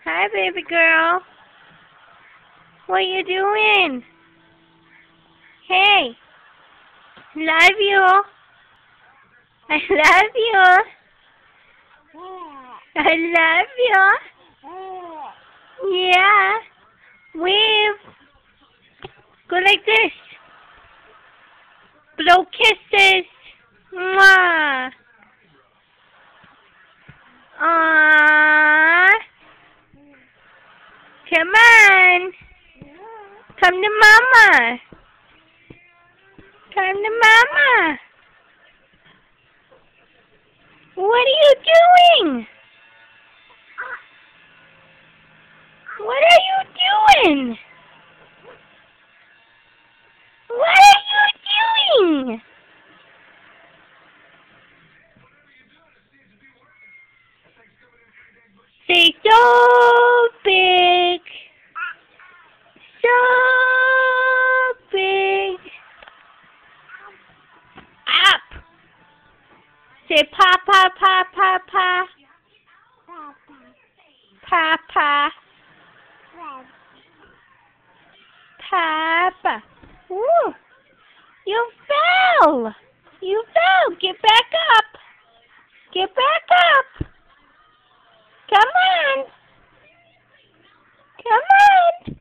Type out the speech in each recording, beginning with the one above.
Hi, baby girl. What you doing? Hey, love you. I love you. I love you. Yeah. Wave. Go like this. Blow kisses. Mwah. Aww. Come on. Come to mama. Come to mama. What are you doing? What are you doing? What are you doing? Say so big. So big. Up. Say papa, papa, papa. Papa. Papa. Ooh. You fell. You fell. Get back up. Get back up. Come on. Come on.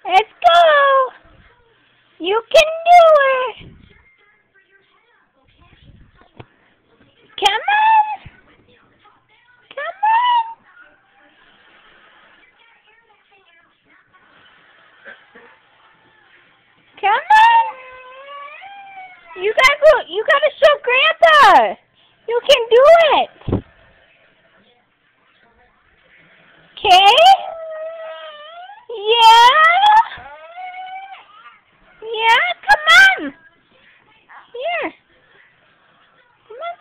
Let's go. You can do it. Come on. Come on. Come on. You gotta show Grandpa. You can do it. Okay? Yeah? Yeah, come on. Here. Come on.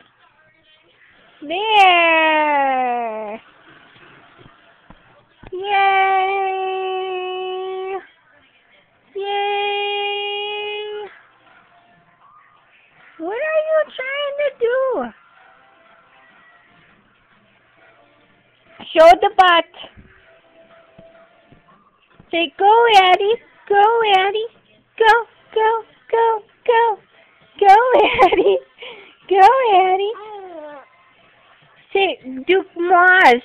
There. Yay. Yay. What are you trying to do? Show the butt. Say, go, Addie. Go, Addie. Go, go, go, go. Go, Addie. Go, Addie. Say, do Moz.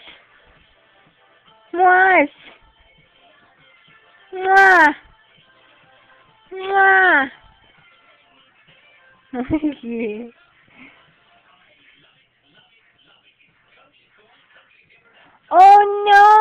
Moz. Mwah. Mwah. Yeah. Oh, no.